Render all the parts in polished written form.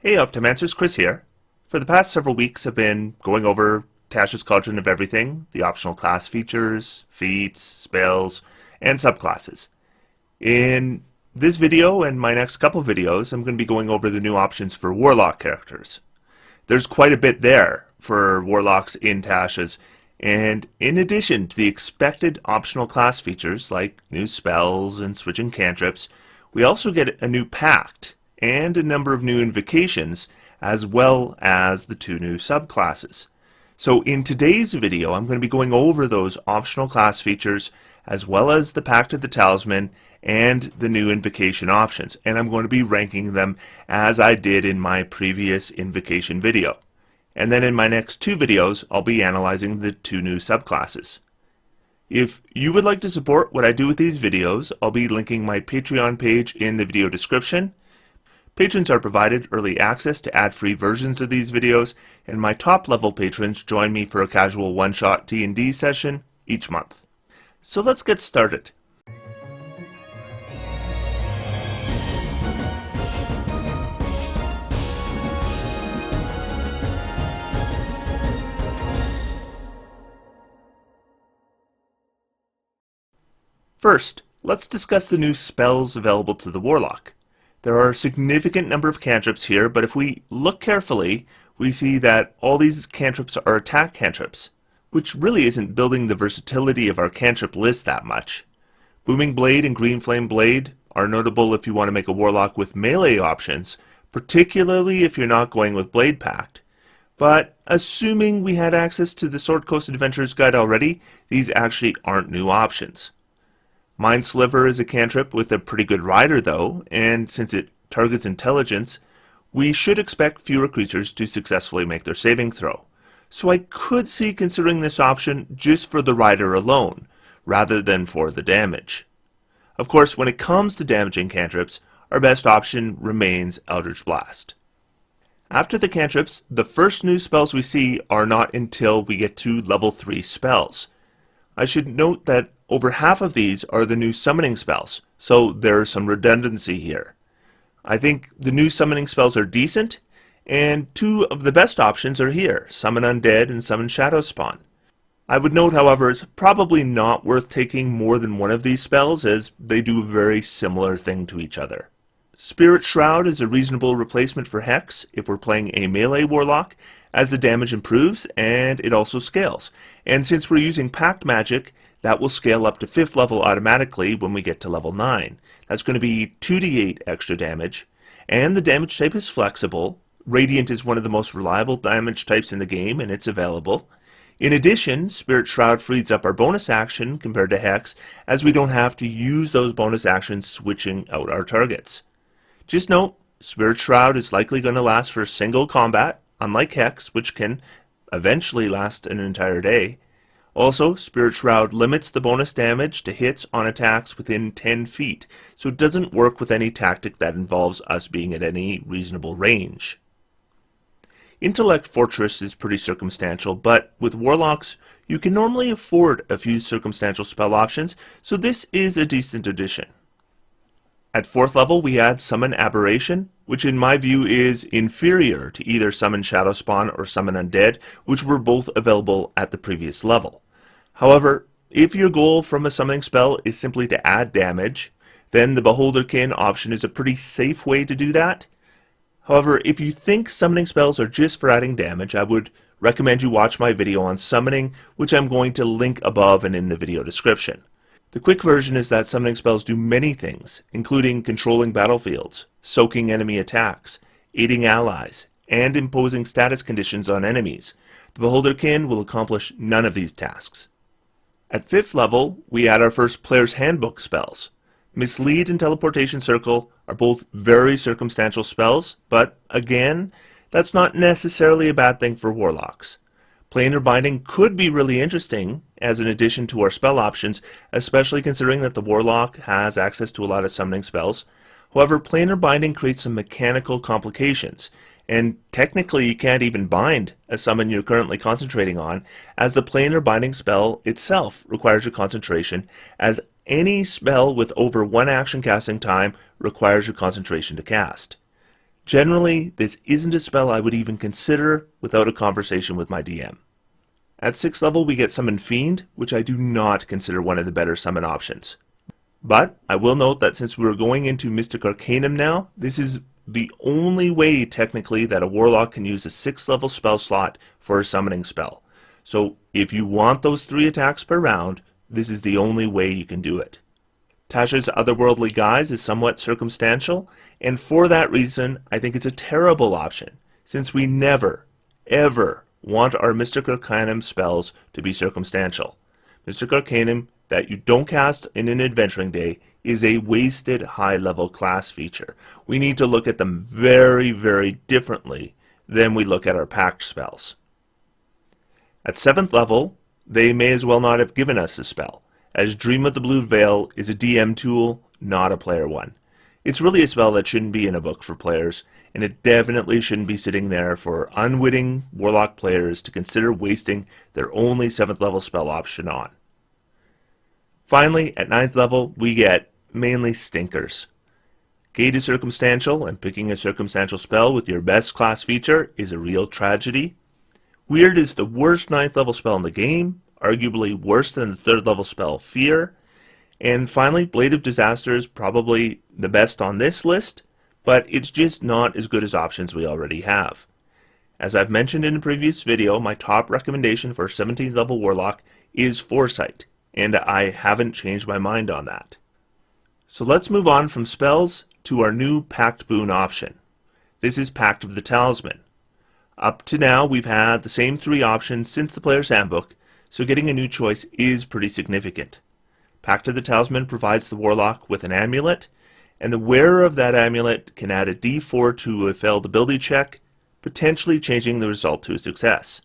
Hey Optimancers, Chris here. For the past several weeks I've been going over Tasha's Cauldron of Everything, the optional class features, feats, spells, and subclasses. In this video and my next couple videos I'm going to be going over the new options for Warlock characters. There's quite a bit there for Warlocks in Tasha's, and in addition to the expected optional class features like new spells and switching cantrips, we also get a new Pact and a number of new Invocations, as well as the 2 new subclasses. So in today's video I'm going to be going over those optional class features, as well as the Pact of the Talisman and the new Invocation options, and I'm going to be ranking them as I did in my previous Invocation video. And then in my next 2 videos I'll be analyzing the 2 new subclasses. If you would like to support what I do with these videos, I'll be linking my Patreon page in the video description. Patrons are provided early access to ad-free versions of these videos, and my top-level patrons join me for a casual one-shot D&D session each month. So let's get started. First, let's discuss the new spells available to the Warlock. There are a significant number of cantrips here, but if we look carefully, we see that all these cantrips are attack cantrips, which really isn't building the versatility of our cantrip list that much. Booming Blade and Green Flame Blade are notable if you want to make a Warlock with melee options, particularly if you're not going with Blade Pact. But assuming we had access to the Sword Coast Adventurer's Guide already, these actually aren't new options. Mind Sliver is a cantrip with a pretty good rider though, and since it targets intelligence, we should expect fewer creatures to successfully make their saving throw. So I could see considering this option just for the rider alone, rather than for the damage. Of course, when it comes to damaging cantrips, our best option remains Eldritch Blast. After the cantrips, the first new spells we see are not until we get to level 3 spells. I should note that over half of these are the new summoning spells, so there's some redundancy here. I think the new summoning spells are decent, and 2 of the best options are here, Summon Undead and Summon Shadow Spawn. I would note, however, it's probably not worth taking more than one of these spells, as they do a very similar thing to each other. Spirit Shroud is a reasonable replacement for Hex if we're playing a melee Warlock, as the damage improves and it also scales. And since we're using Pact magic, that will scale up to 5th level automatically when we get to level 9. That's going to be 2d8 extra damage, and the damage type is flexible. Radiant is one of the most reliable damage types in the game, and it's available. In addition, Spirit Shroud frees up our bonus action compared to Hex, as we don't have to use those bonus actions switching out our targets. Just note, Spirit Shroud is likely going to last for a single combat, unlike Hex, which can eventually last an entire day. Also, Spirit Shroud limits the bonus damage to hits on attacks within 10 feet, so it doesn't work with any tactic that involves us being at any reasonable range. Intellect Fortress is pretty circumstantial, but with Warlocks, you can normally afford a few circumstantial spell options, so this is a decent addition. At 4th level, we add Summon Aberration, which in my view is inferior to either Summon Shadow Spawn or Summon Undead, which were both available at the previous level. However, if your goal from a summoning spell is simply to add damage, then the Beholderkin option is a pretty safe way to do that. However, if you think summoning spells are just for adding damage, I would recommend you watch my video on summoning, which I'm going to link above and in the video description. The quick version is that summoning spells do many things, including controlling battlefields, soaking enemy attacks, aiding allies, and imposing status conditions on enemies. The Beholderkin will accomplish none of these tasks. At 5th level, we add our first Player's Handbook spells. Mislead and Teleportation Circle are both very circumstantial spells, but again, that's not necessarily a bad thing for Warlocks. Planar Binding could be really interesting as an addition to our spell options, especially considering that the Warlock has access to a lot of summoning spells. However, Planar Binding creates some mechanical complications, and technically you can't even bind a summon you're currently concentrating on, as the Planar Binding spell itself requires your concentration, as any spell with over 1 action casting time requires your concentration to cast. Generally, this isn't a spell I would even consider without a conversation with my DM. At 6th level we get Summon Fiend, which I do not consider one of the better summon options. But I will note that since we're going into Mystic Arcanum now, this is the only way technically that a Warlock can use a 6th level spell slot for a summoning spell. So if you want those 3 attacks per round, this is the only way you can do it. Tasha's Otherworldly Guise is somewhat circumstantial, and for that reason I think it's a terrible option, since we never, ever want our Mystic Arcanum spells to be circumstantial. Mystic Arcanum that you don't cast in an adventuring day is a wasted high-level class feature. We need to look at them very, very differently than we look at our Pact spells. At 7th level, they may as well not have given us a spell, as Dream of the Blue Veil is a DM tool, not a player one. It's really a spell that shouldn't be in a book for players, and it definitely shouldn't be sitting there for unwitting Warlock players to consider wasting their only 7th level spell option on. Finally, at 9th level, we get mainly stinkers. Gate is circumstantial, and picking a circumstantial spell with your best class feature is a real tragedy. Weird is the worst 9th level spell in the game, arguably worse than the 3rd level spell Fear. And finally, Blade of Disaster is probably the best on this list, but it's just not as good as options we already have. As I've mentioned in a previous video, my top recommendation for 17th level Warlock is Foresight, and I haven't changed my mind on that. So let's move on from spells to our new Pact boon option. This is Pact of the Talisman. Up to now we've had the same 3 options since the Player's Handbook, so getting a new choice is pretty significant. Pact of the Talisman provides the Warlock with an amulet, and the wearer of that amulet can add a d4 to a failed ability check, potentially changing the result to a success.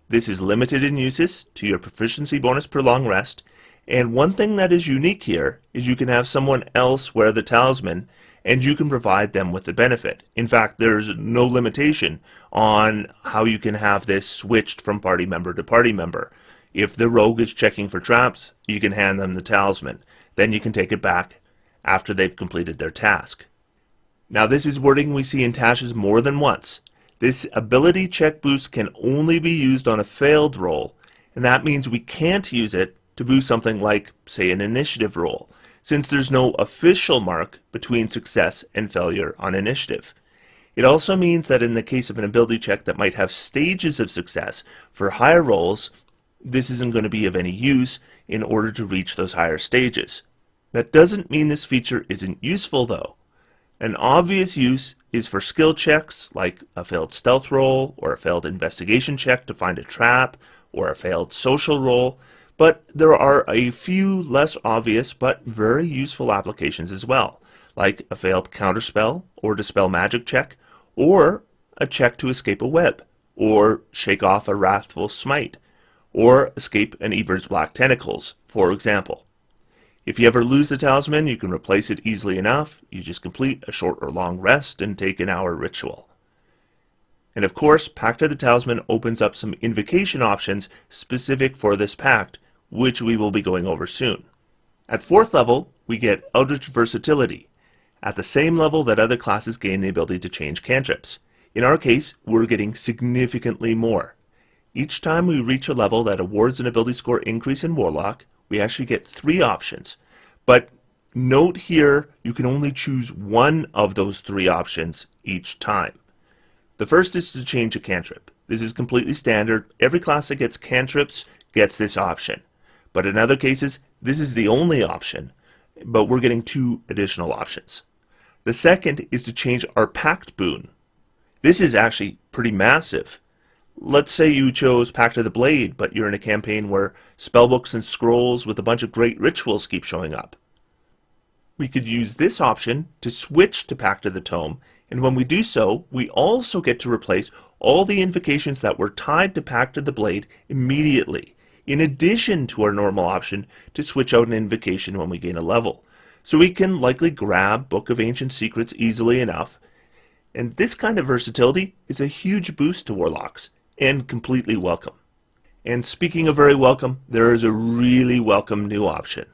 This is limited in uses to your proficiency bonus per long rest, and one thing that is unique here is you can have someone else wear the talisman and you can provide them with the benefit. In fact, there's no limitation on how you can have this switched from party member to party member. If the rogue is checking for traps, you can hand them the talisman. Then you can take it back after they've completed their task. Now this is wording we see in Tasha's more than once. This ability check boost can only be used on a failed roll, and that means we can't use it to boost something like, say, an initiative roll, since there's no official mark between success and failure on initiative. It also means that in the case of an ability check that might have stages of success for higher rolls, this isn't going to be of any use in order to reach those higher stages. That doesn't mean this feature isn't useful though. An obvious use is for skill checks like a failed stealth roll or a failed investigation check to find a trap or a failed social roll, but there are a few less obvious but very useful applications as well, like a failed counterspell or dispel magic check, or a check to escape a web, or shake off a wrathful smite, or escape an Ever's black tentacles, for example. If you ever lose the talisman, you can replace it easily enough. You just complete a short or long rest and take an hour ritual. And of course, Pact of the Talisman opens up some invocation options specific for this pact, which we will be going over soon. At 4th level, we get Eldritch Versatility, at the same level that other classes gain the ability to change cantrips. In our case, we're getting significantly more. Each time we reach a level that awards an ability score increase in Warlock, we actually get 3 options. But note here, you can only choose one of those 3 options each time. The first is to change a cantrip. This is completely standard. Every class that gets cantrips gets this option. But in other cases, this is the only option, but we're getting 2 additional options. The second is to change our Pact boon. This is actually pretty massive. Let's say you chose Pact of the Blade, but you're in a campaign where spellbooks and scrolls with a bunch of great rituals keep showing up. We could use this option to switch to Pact of the Tome, and when we do so, we also get to replace all the invocations that were tied to Pact of the Blade immediately, in addition to our normal option to switch out an invocation when we gain a level. So we can likely grab Book of Ancient Secrets easily enough, and this kind of versatility is a huge boost to Warlocks, and completely welcome. And speaking of very welcome, there is a really welcome new option.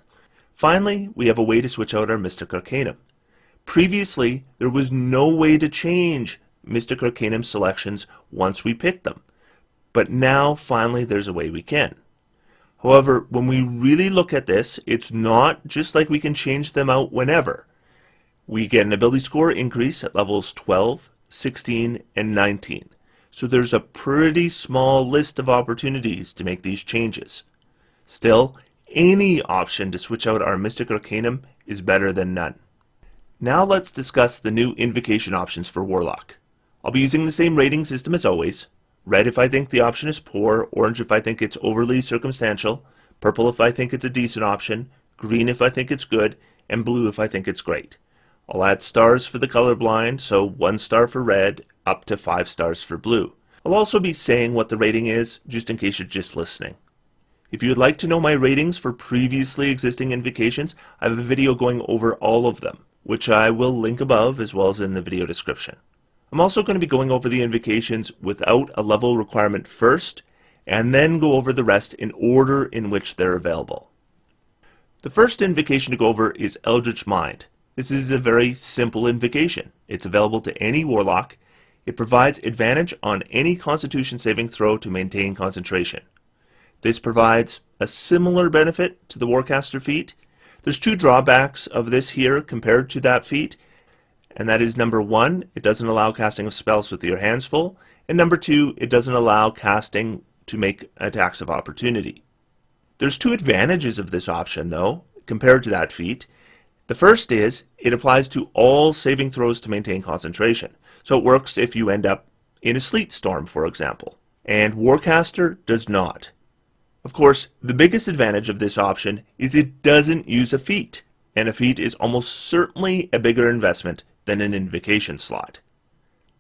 Finally, we have a way to switch out our Mystic Arcanum. Previously, there was no way to change Mystic Arcanum selections once we picked them, but now finally there's a way we can. However, when we really look at this, it's not just like we can change them out whenever. We get an ability score increase at levels 12, 16, and 19. So there's a pretty small list of opportunities to make these changes. Still, any option to switch out our Mystic Arcanum is better than none. Now let's discuss the new invocation options for Warlock. I'll be using the same rating system as always. Red if I think the option is poor, orange if I think it's overly circumstantial, purple if I think it's a decent option, green if I think it's good, and blue if I think it's great. I'll add stars for the colorblind, so 1 star for red, up to 5 stars for blue. I'll also be saying what the rating is, just in case you're just listening. If you would like to know my ratings for previously existing invocations, I have a video going over all of them, which I will link above as well as in the video description. I'm also going to be going over the invocations without a level requirement first, and then go over the rest in order in which they're available. The first invocation to go over is Eldritch Mind. This is a very simple invocation. It's available to any Warlock. It provides advantage on any Constitution saving throw to maintain concentration. This provides a similar benefit to the Warcaster feat. There's 2 drawbacks of this here compared to that feat, and that is number 1, it doesn't allow casting of spells with your hands full, and number 2, it doesn't allow casting to make attacks of opportunity. There's 2 advantages of this option though, compared to that feat. The first is, it applies to all saving throws to maintain concentration. So it works if you end up in a sleet storm, for example. And Warcaster does not. Of course, the biggest advantage of this option is it doesn't use a feat, and a feat is almost certainly a bigger investment than an invocation slot.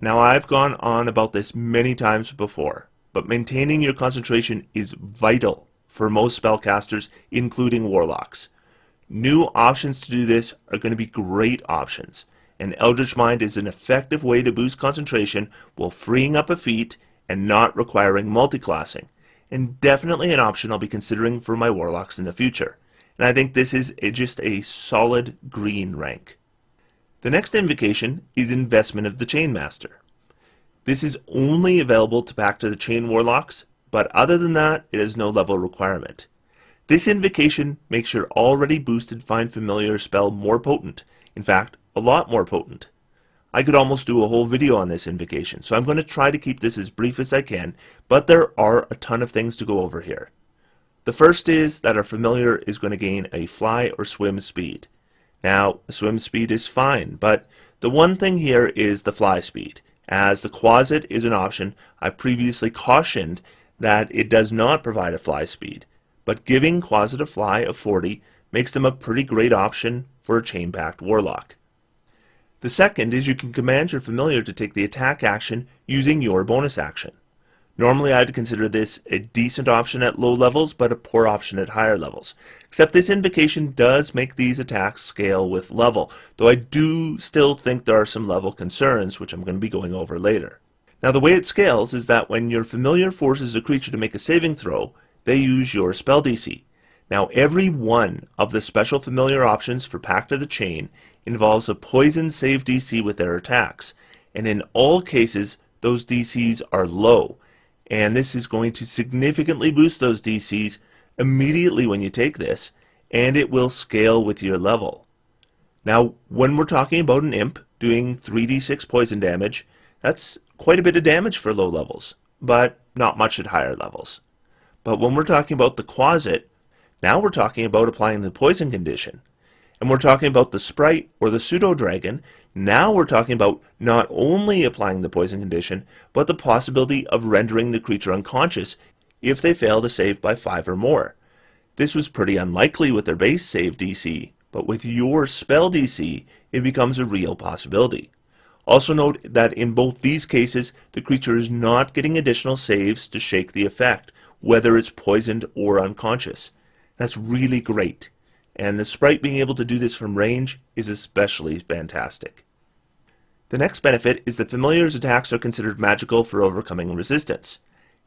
Now I've gone on about this many times before, but maintaining your concentration is vital for most spellcasters, including Warlocks. New options to do this are going to be great options, and Eldritch Mind is an effective way to boost concentration while freeing up a feat and not requiring multiclassing, and definitely an option I'll be considering for my Warlocks in the future. And I think this is just a solid green rank. The next invocation is Investment of the Chainmaster. This is only available to Pact of the Chain Warlocks, but other than that, it has no level requirement. This invocation makes your already boosted Find Familiar spell more potent, in fact, a lot more potent. I could almost do a whole video on this invocation, so I'm going to try to keep this as brief as I can, but there are a ton of things to go over here. The first is that our familiar is going to gain a fly or swim speed. Now, swim speed is fine, but the one thing here is the fly speed. As the Quasit is an option, I previously cautioned that it does not provide a fly speed, but giving Quasit a fly of 40 makes them a pretty great option for a Chain Pact Warlock. The second is you can command your familiar to take the attack action using your bonus action. Normally I'd consider this a decent option at low levels, but a poor option at higher levels. Except this invocation does make these attacks scale with level, though I do still think there are some level concerns, which I'm going to be going over later. Now the way it scales is that when your familiar forces a creature to make a saving throw, they use your spell DC. Now every one of the special familiar options for Pact of the Chain involves a poison save DC with their attacks, and in all cases those DCs are low, and this is going to significantly boost those DCs immediately when you take this, and it will scale with your level. Now when we're talking about an imp doing 3d6 poison damage, that's quite a bit of damage for low levels, but not much at higher levels. But when we're talking about the Quasit, now we're talking about applying the poison condition. And we're talking about the Sprite or the Pseudo-Dragon, now we're talking about not only applying the poison condition, but the possibility of rendering the creature unconscious if they fail to save by 5 or more. This was pretty unlikely with their base save DC, but with your spell DC, it becomes a real possibility. Also note that in both these cases, the creature is not getting additional saves to shake the effect, whether it's poisoned or unconscious. That's really great, and the Sprite being able to do this from range is especially fantastic. The next benefit is that Familiar's attacks are considered magical for overcoming resistance.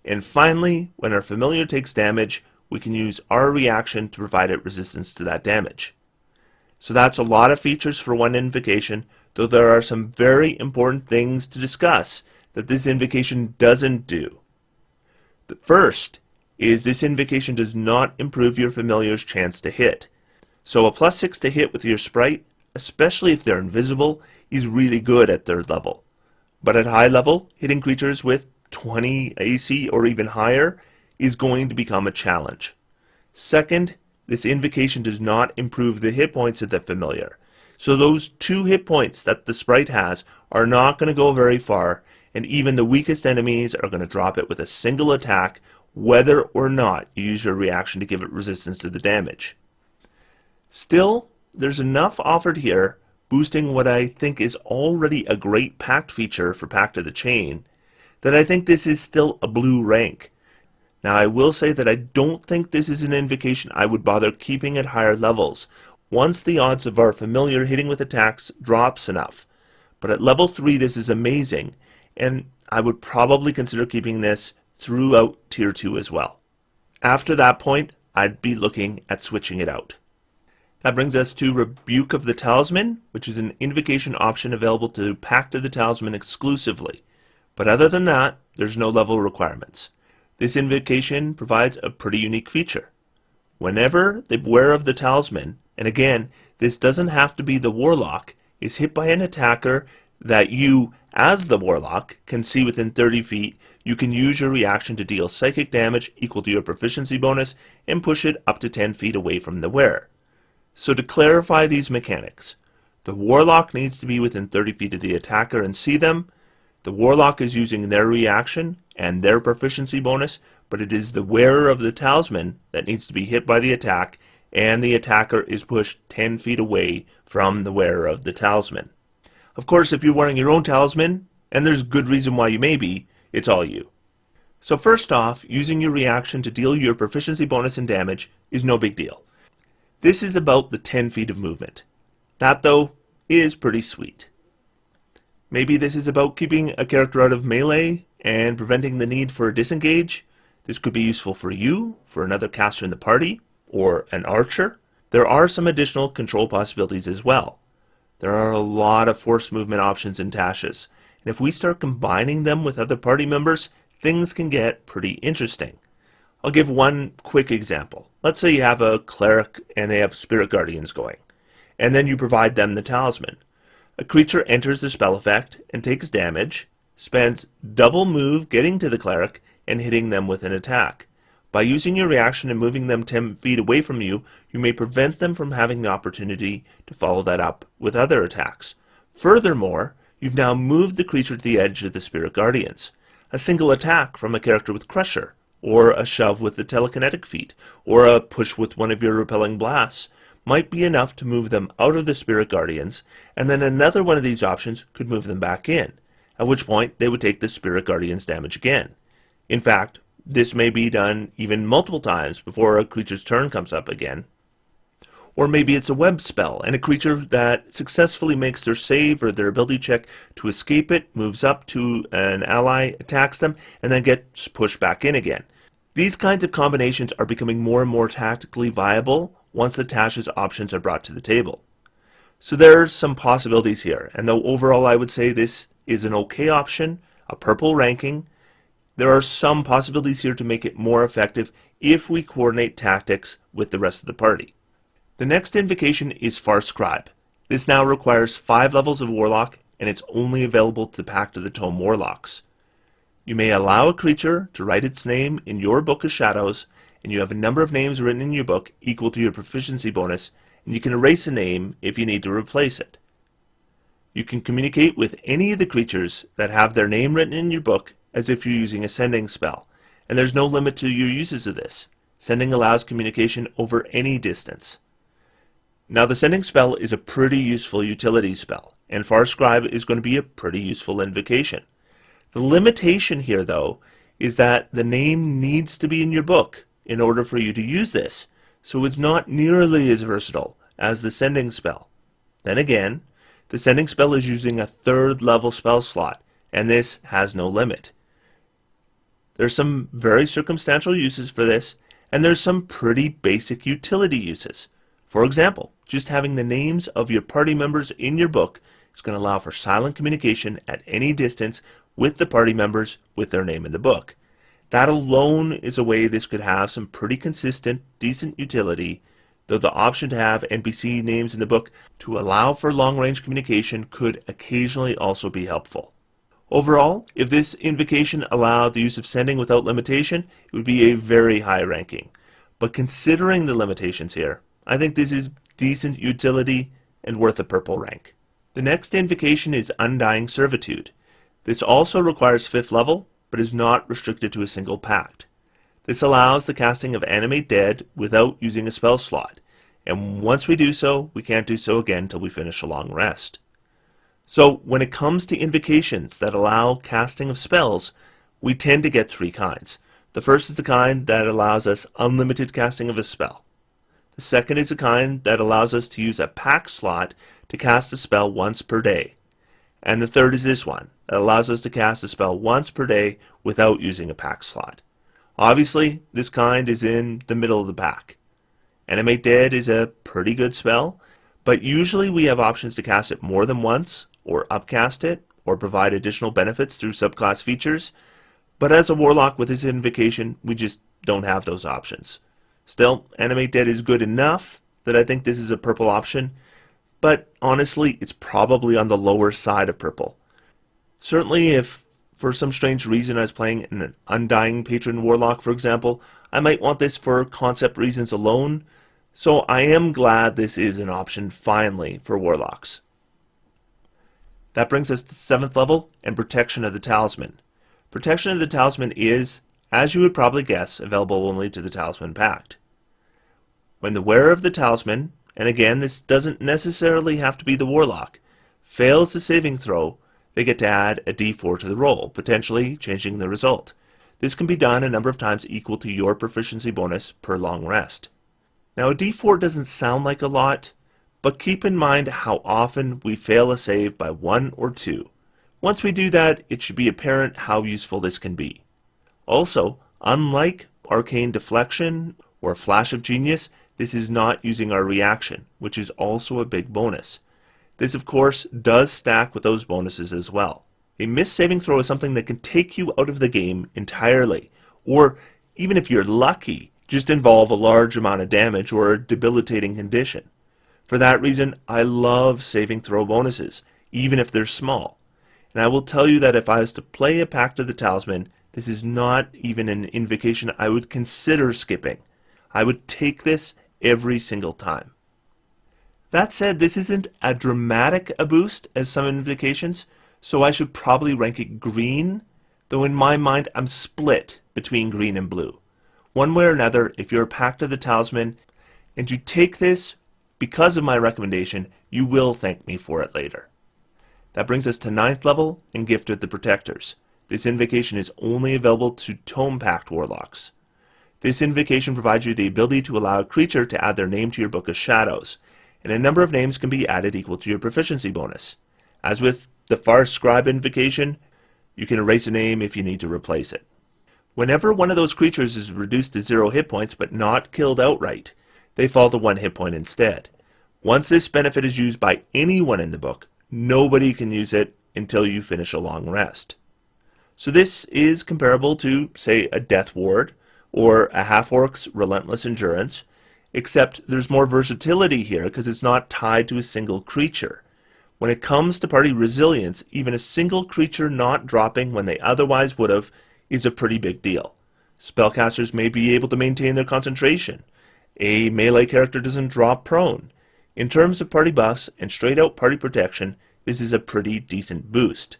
And finally, when our Familiar takes damage, we can use our reaction to provide it resistance to that damage. So that's a lot of features for one invocation, though there are some very important things to discuss that this invocation doesn't do. The first is this invocation does not improve your familiar's chance to hit. So a +6 to hit with your sprite, especially if they're invisible, is really good at 3rd level. But at high level, hitting creatures with 20 AC or even higher is going to become a challenge. Second, this invocation does not improve the hit points of the familiar. So those 2 hit points that the sprite has are not going to go very far, and even the weakest enemies are going to drop it with a single attack, whether or not you use your reaction to give it resistance to the damage. Still, there's enough offered here, boosting what I think is already a great Pact feature for Pact of the Chain, that I think this is still a blue rank. Now I will say that I don't think this is an invocation I would bother keeping at higher levels, once the odds of our familiar hitting with attacks drops enough. But at level 3 this is amazing, and I would probably consider keeping this throughout tier 2 as well. After that point, I'd be looking at switching it out. That brings us to Rebuke of the Talisman, which is an invocation option available to Pact of the Talisman exclusively. But other than that, there's no level requirements. This invocation provides a pretty unique feature. Whenever the wearer of the Talisman, and again, this doesn't have to be the Warlock, is hit by an attacker that you, as the Warlock, can see within 30 feet, you can use your reaction to deal psychic damage equal to your proficiency bonus and push it up to 10 feet away from the wearer. So to clarify these mechanics, the Warlock needs to be within 30 feet of the attacker and see them. The Warlock is using their reaction and their proficiency bonus, but it is the wearer of the Talisman that needs to be hit by the attack, and the attacker is pushed 10 feet away from the wearer of the Talisman. Of course, if you're wearing your own Talisman, and there's good reason why you may be, it's all you. So first off, using your reaction to deal your proficiency bonus and damage is no big deal. This is about the 10 feet of movement. That, though, is pretty sweet. Maybe this is about keeping a character out of melee and preventing the need for a disengage. This could be useful for you, for another caster in the party, or an archer. There are some additional control possibilities as well. There are a lot of force movement options in Tasha's, and if we start combining them with other party members, things can get pretty interesting. I'll give one quick example. Let's say you have a cleric and they have spirit guardians going, and then you provide them the talisman. A creature enters the spell effect and takes damage, spends double move getting to the cleric and hitting them with an attack. By using your reaction and moving them 10 feet away from you, you may prevent them from having the opportunity to follow that up with other attacks. Furthermore, you've now moved the creature to the edge of the spirit guardians. A single attack from a character with Crusher, or a shove with the telekinetic feat, or a push with one of your repelling blasts might be enough to move them out of the spirit guardians, and then another one of these options could move them back in, at which point they would take the spirit guardians damage again. In fact, this may be done even multiple times before a creature's turn comes up again. Or maybe it's a web spell, and a creature that successfully makes their save or their ability check to escape it moves up to an ally, attacks them, and then gets pushed back in again. These kinds of combinations are becoming more and more tactically viable once the Tasha's options are brought to the table. So there's some possibilities here, and though overall I would say this is an okay option, a purple ranking, there are some possibilities here to make it more effective if we coordinate tactics with the rest of the party. The next invocation is Scribe. This now requires 5 levels of Warlock, and it's only available to Pact of the Tome Warlocks. You may allow a creature to write its name in your Book of Shadows, and you have a number of names written in your book equal to your proficiency bonus, and you can erase a name if you need to replace it. You can communicate with any of the creatures that have their name written in your book as if you're using a sending spell, and there's no limit to your uses of this. Sending allows communication over any distance. Now the sending spell is a pretty useful utility spell, and Scribe is going to be a pretty useful invocation. The limitation here, though, is that the name needs to be in your book in order for you to use this, so it's not nearly as versatile as the sending spell. Then again, the sending spell is using a 3rd level spell slot, and this has no limit. There's some very circumstantial uses for this, and there's some pretty basic utility uses. For example, just having the names of your party members in your book is going to allow for silent communication at any distance with the party members with their name in the book. That alone is a way this could have some pretty consistent, decent utility, though the option to have NPC names in the book to allow for long-range communication could occasionally also be helpful. Overall, if this invocation allowed the use of sending without limitation, it would be a very high ranking. But considering the limitations here, I think this is decent utility and worth a purple rank. The next invocation is Undying Servitude. This also requires 5th level, but is not restricted to a single pact. This allows the casting of Animate Dead without using a spell slot, and once we do so, we can't do so again until we finish a long rest. So when it comes to invocations that allow casting of spells, we tend to get 3 kinds. The first is the kind that allows us unlimited casting of a spell. The second is the kind that allows us to use a pact slot to cast a spell once per day. And the third is this one, that allows us to cast a spell once per day without using a pact slot. Obviously, this kind is in the middle of the pack. Animate Dead is a pretty good spell, but usually we have options to cast it more than once, or upcast it, or provide additional benefits through subclass features, but as a Warlock with this invocation, we just don't have those options. Still, Animate Dead is good enough that I think this is a purple option, but honestly, it's probably on the lower side of purple. Certainly if, for some strange reason, I was playing an Undying Patron Warlock, for example, I might want this for concept reasons alone, so I am glad this is an option finally for Warlocks. That brings us to 7th level and Protection of the Talisman. Protection of the Talisman is, as you would probably guess, available only to the Talisman Pact. When the wearer of the Talisman, and again this doesn't necessarily have to be the Warlock, fails the saving throw, they get to add a d4 to the roll, potentially changing the result. This can be done a number of times equal to your proficiency bonus per long rest. Now a d4 doesn't sound like a lot, but keep in mind how often we fail a save by 1 or 2. Once we do that, it should be apparent how useful this can be. Also, unlike Arcane Deflection or Flash of Genius, this is not using our reaction, which is also a big bonus. This, of course, does stack with those bonuses as well. A missed saving throw is something that can take you out of the game entirely, or even if you're lucky, just involve a large amount of damage or a debilitating condition. For that reason, I love saving throw bonuses, even if they're small. And I will tell you that if I was to play a Pact of the Talisman, this is not even an invocation I would consider skipping. I would take this every single time. That said, this isn't as dramatic a boost as some invocations, so I should probably rank it green, though in my mind I'm split between green and blue. One way or another, if you're a Pact of the Talisman and you take this because of my recommendation, you will thank me for it later. That brings us to 9th level and Gift of the Protectors. This invocation is only available to Tome Pact Warlocks. This invocation provides you the ability to allow a creature to add their name to your Book of Shadows, and a number of names can be added equal to your proficiency bonus. As with the Scribe invocation, you can erase a name if you need to replace it. Whenever one of those creatures is reduced to 0 hit points but not killed outright, they fall to 1 hit point instead. Once this benefit is used by anyone in the book, nobody can use it until you finish a long rest. So this is comparable to, say, a Death Ward or a Half-Orc's Relentless Endurance, except there's more versatility here because it's not tied to a single creature. When it comes to party resilience, even a single creature not dropping when they otherwise would have is a pretty big deal. Spellcasters may be able to maintain their concentration. A melee character doesn't drop prone. In terms of party buffs and straight-out party protection, this is a pretty decent boost.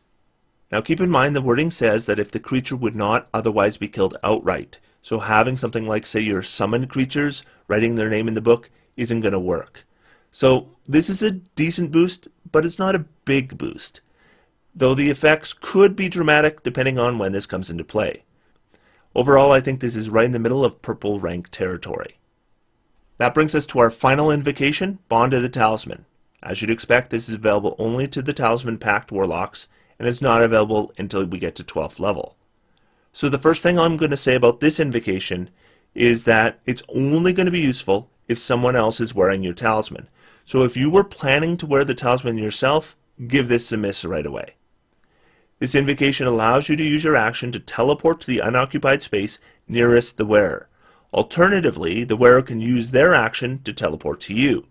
Now keep in mind the wording says that if the creature would not otherwise be killed outright, so having something like, say, your summoned creatures writing their name in the book isn't going to work. So this is a decent boost, but it's not a big boost, though the effects could be dramatic depending on when this comes into play. Overall, I think this is right in the middle of purple rank territory. That brings us to our final invocation, Bond of the Talisman. As you'd expect, this is available only to the Talisman Pact Warlocks, and is not available until we get to 12th level. So the first thing I'm going to say about this invocation is that it's only going to be useful if someone else is wearing your talisman. So if you were planning to wear the Talisman yourself, give this a miss right away. This invocation allows you to use your action to teleport to the unoccupied space nearest the wearer. Alternatively, the wearer can use their action to teleport to you.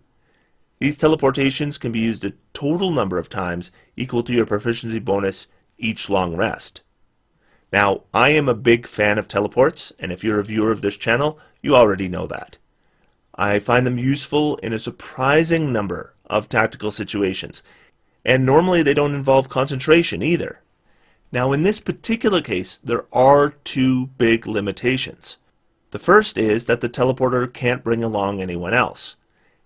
These teleportations can be used a total number of times equal to your proficiency bonus each long rest. Now, I am a big fan of teleports, and if you're a viewer of this channel, you already know that. I find them useful in a surprising number of tactical situations, and normally they don't involve concentration either. Now, in this particular case, there are two big limitations. The first is that the teleporter can't bring along anyone else.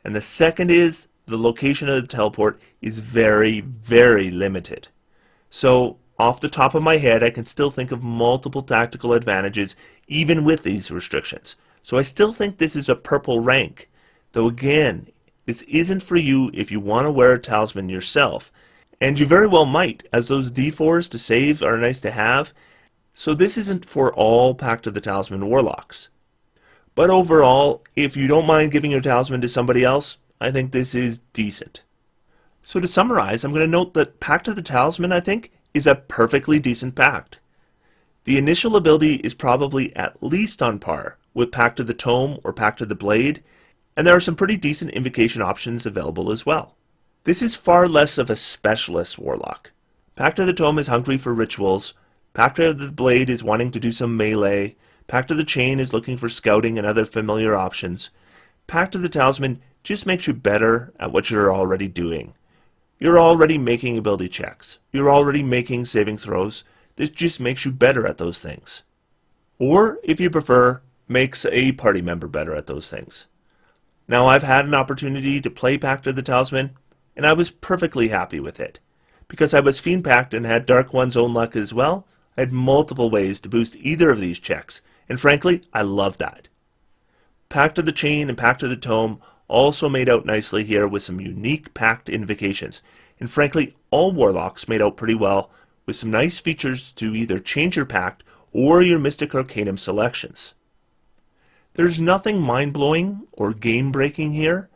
And the second is the location of the teleport is very, very limited. So, off the top of my head, I can still think of multiple tactical advantages even with these restrictions. So I still think this is a purple rank. Though again, this isn't for you if you want to wear a talisman yourself. And you very well might, as those D4s to save are nice to have. So this isn't for all Pact of the Talisman Warlocks. But overall, if you don't mind giving your talisman to somebody else, I think this is decent. So to summarize, I'm going to note that Pact of the Talisman, I think, is a perfectly decent pact. The initial ability is probably at least on par with Pact of the Tome or Pact of the Blade, and there are some pretty decent invocation options available as well. This is far less of a specialist warlock. Pact of the Tome is hungry for rituals, Pact of the Blade is wanting to do some melee, Pact of the Chain is looking for scouting and other familiar options. Pact of the Talisman just makes you better at what you're already doing. You're already making ability checks. You're already making saving throws. This just makes you better at those things. Or, if you prefer, makes a party member better at those things. Now, I've had an opportunity to play Pact of the Talisman, and I was perfectly happy with it. Because I was Fiend Pact and had Dark One's own luck as well, I had multiple ways to boost either of these checks, and frankly, I love that. Pact of the Chain and Pact of the Tome also made out nicely here with some unique Pact invocations, and frankly, all Warlocks made out pretty well with some nice features to either change your Pact or your Mystic Arcanum selections. There's nothing mind-blowing or game-breaking here,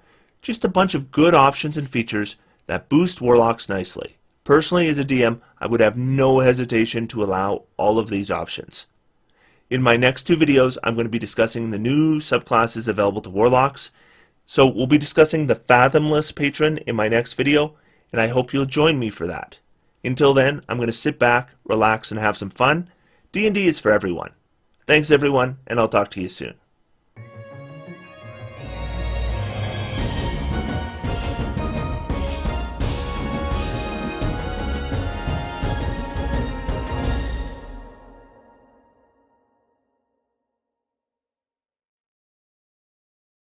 just a bunch of good options and features that boost Warlocks nicely. Personally, as a DM, I would have no hesitation to allow all of these options. In my next two videos, I'm going to be discussing the new subclasses available to Warlocks. So we'll be discussing the Fathomless Patron in my next video, and I hope you'll join me for that. Until then, I'm going to sit back, relax, and have some fun. D&D is for everyone. Thanks everyone, and I'll talk to you soon.